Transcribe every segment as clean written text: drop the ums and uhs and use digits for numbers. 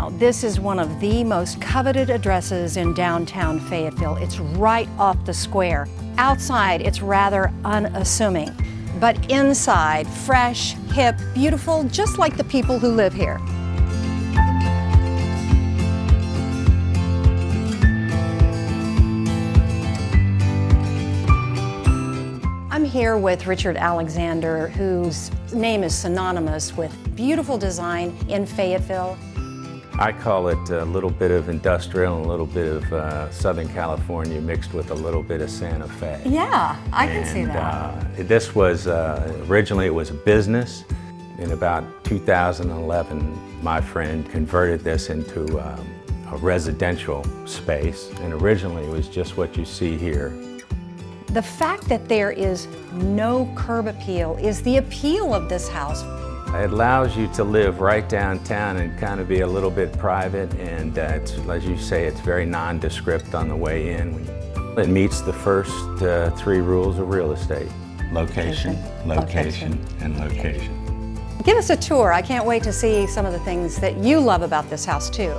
Now, this is one of the most coveted addresses in downtown Fayetteville. It's right off the square. Outside, it's rather unassuming, but inside, fresh, hip, beautiful, just like the people who live here. I'm here with Richard Alexander, whose name is synonymous with beautiful design in Fayetteville. I call it a little bit of industrial and a little bit of Southern California mixed with a little bit of Santa Fe. Yeah, I can see that. This was, originally it was a business. In about 2011, my friend converted this into a residential space, and originally it was just what you see here. The fact that there is no curb appeal is the appeal of this house. It allows you to live right downtown and kind of be a little bit private, and it's, as you say, it's very nondescript on the way in. It meets the first 3 rules of real estate: location, location, and location. Give us a tour. I can't wait to see some of the things that you love about this house too.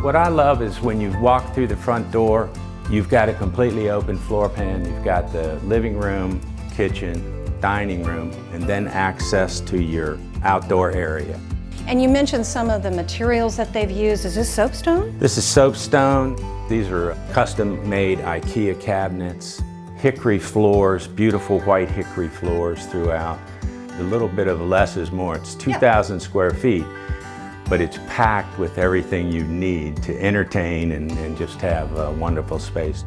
What I love is when you walk through the front door, you've got a completely open floor plan. You've got the living room, kitchen, dining room, and then access to your outdoor area. And you mentioned some of the materials that they've used. Is this soapstone? This is soapstone. These are custom-made IKEA cabinets, hickory floors, beautiful white hickory floors throughout. A little bit of less is more. It's 2,000 square feet, but it's packed with everything you need to entertain and just have a wonderful space.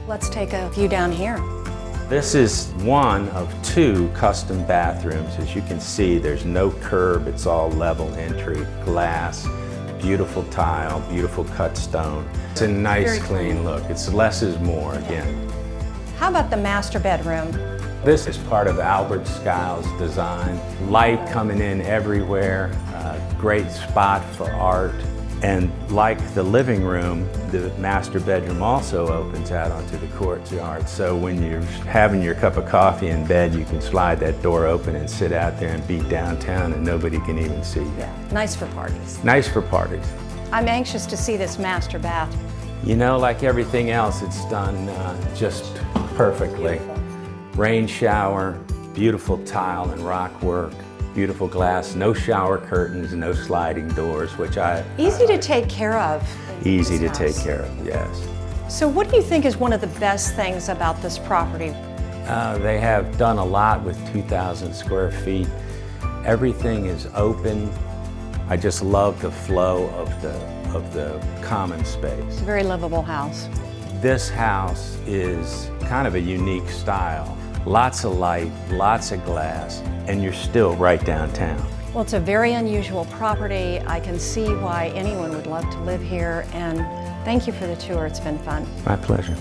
Let's take a view down here. This is one of 2 custom bathrooms. As you can see, there's no curb. It's all level entry, glass, beautiful tile, beautiful cut stone. It's a nice, clean look. It's less is more again. How about the master bedroom? This is part of Albert Skiles' design. Light coming in everywhere, great spot for art. And like the living room, the master bedroom also opens out onto the courtyard. So when you're having your cup of coffee in bed, you can slide that door open and sit out there and beat downtown and nobody can even see you. Yeah, nice for parties. Nice for parties. I'm anxious to see this master bath. You know, like everything else, it's done just perfectly. Beautiful. Rain shower, beautiful tile and rock work. Beautiful glass, no shower curtains, no sliding doors, which Easy to take care of. Easy to take care of, yes. So what do you think is one of the best things about this property? They have done a lot with 2,000 square feet. Everything is open. I just love the flow of the common space. Very livable house. This house is kind of a unique style. Lots of light, lots of glass, and you're still right downtown. Well, it's a very unusual property. I can see why anyone would love to live here, and thank you for the tour. It's been fun. My pleasure.